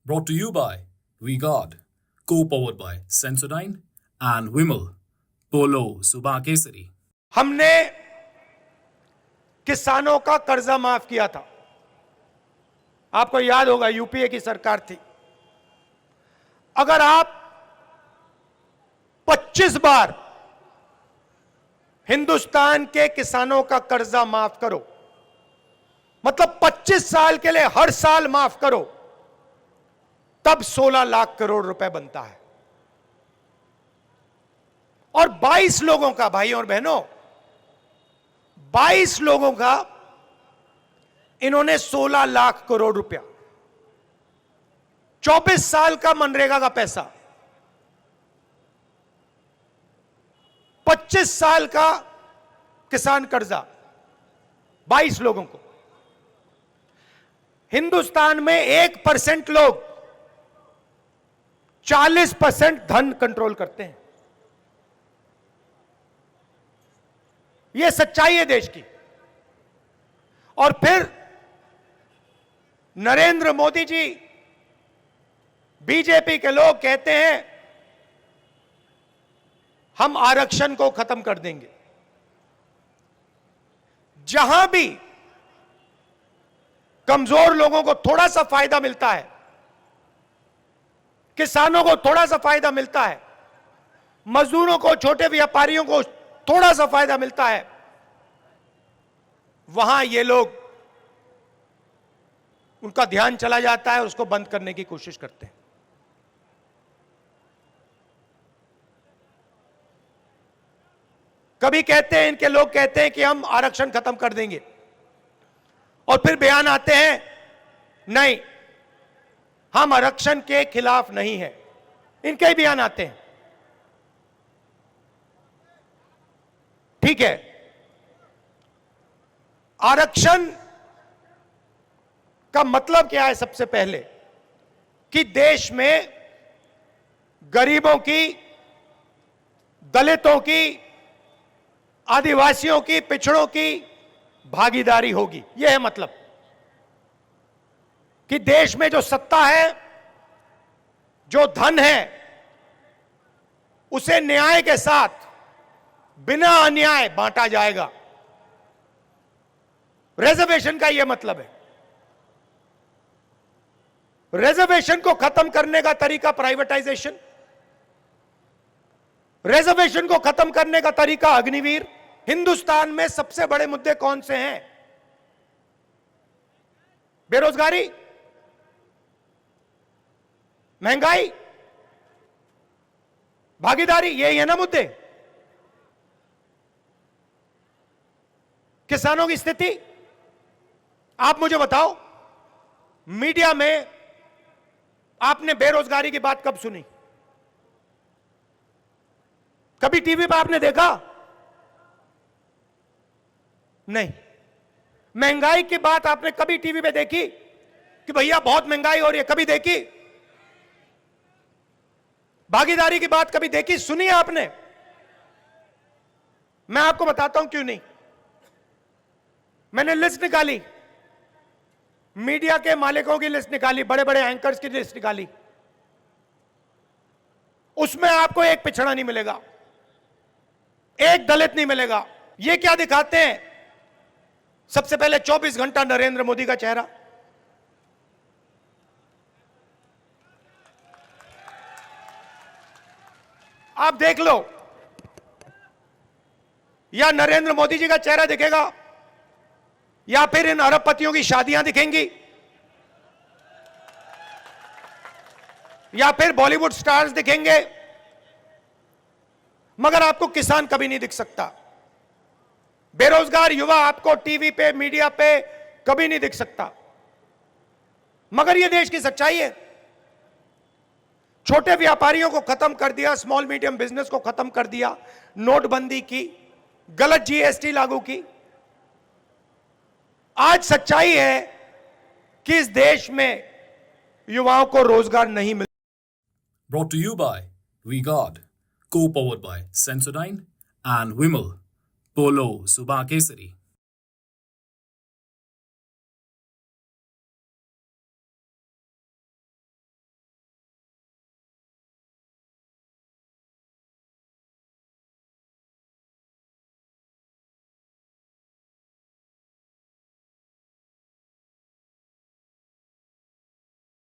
Brought to you by VGuard, co-powered by Sensodyne and Vimal, Polo Subha Kesari. हमने किसानों का कर्जा माफ किया था। आपको याद होगा, यूपीए की सरकार थी। अगर आप 25 बार हिंदुस्तान के किसानों का कर्जा माफ करो, मतलब 25 साल के लिए हर साल माफ करो, तब 16 लाख करोड़ रुपए बनता है। और 22 लोगों का, भाइयों और बहनों, 22 लोगों का इन्होंने 16 लाख करोड़ रुपया, 24 साल का मनरेगा का पैसा, 25 साल का किसान कर्जा, 22 लोगों को। हिंदुस्तान में 1% लोग 40% धन कंट्रोल करते हैं। यह सच्चाई है देश की। और फिर नरेंद्र मोदी जी, बीजेपी के लोग कहते हैं हम आरक्षण को खत्म कर देंगे। जहां भी कमजोर लोगों को थोड़ा सा फायदा मिलता है, किसानों को थोड़ा सा फायदा मिलता है, मजदूरों को, छोटे व्यापारियों को थोड़ा सा फायदा मिलता है, वहां ये लोग, उनका ध्यान चला जाता है, उसको बंद करने की कोशिश करते हैं। कभी कहते हैं, इनके लोग कहते हैं कि हम आरक्षण खत्म कर देंगे, और फिर बयान आते हैं नहीं, हम आरक्षण के खिलाफ नहीं हैं। इनके ही बयान आते हैं। ठीक है, आरक्षण का मतलब क्या है? सबसे पहले कि देश में गरीबों की, दलितों की, आदिवासियों की, पिछड़ों की भागीदारी होगी। यह है मतलब कि देश में जो सत्ता है, जो धन है, उसे न्याय के साथ, बिना अन्याय बांटा जाएगा। रिजर्वेशन का यह मतलब है। रिजर्वेशन को खत्म करने का तरीका प्राइवेटाइजेशन, रिजर्वेशन को खत्म करने का तरीका अग्निवीर। हिंदुस्तान में सबसे बड़े मुद्दे कौन से हैं? बेरोजगारी, महंगाई, भागीदारी, यही है ना मुद्दे। किसानों की स्थिति आप मुझे बताओ, मीडिया में आपने बेरोजगारी की बात कब सुनी? कभी टीवी पर आपने देखा? नहीं। महंगाई की बात आपने कभी टीवी पे देखी कि भैया बहुत महंगाई हो रही है? कभी देखी? भागीदारी की बात कभी देखी, सुनी आपने? मैं आपको बताता हूं क्यों नहीं। मैंने लिस्ट निकाली, मीडिया के मालिकों की लिस्ट निकाली, बड़े बड़े एंकर्स की लिस्ट निकाली। उसमें आपको एक पिछड़ा नहीं मिलेगा, एक दलित नहीं मिलेगा। ये क्या दिखाते हैं? सबसे पहले 24 घंटा नरेंद्र मोदी का चेहरा, आप देख लो, या नरेंद्र मोदी जी का चेहरा दिखेगा, या फिर इन अरबपतियों की शादियां दिखेंगी, या फिर बॉलीवुड स्टार्स दिखेंगे, मगर आपको किसान कभी नहीं दिख सकता। बेरोजगार युवा आपको टीवी पे, मीडिया पे कभी नहीं दिख सकता। मगर यह देश की सच्चाई है। छोटे व्यापारियों को खत्म कर दिया, स्मॉल मीडियम बिजनेस को खत्म कर दिया, नोटबंदी की, गलत जीएसटी लागू की। आज सच्चाई है कि इस देश में युवाओं को रोजगार नहीं मिल। Brought to you by VGuard, co-powered by Sensodyne and Vimal, Polo Subha Kesari.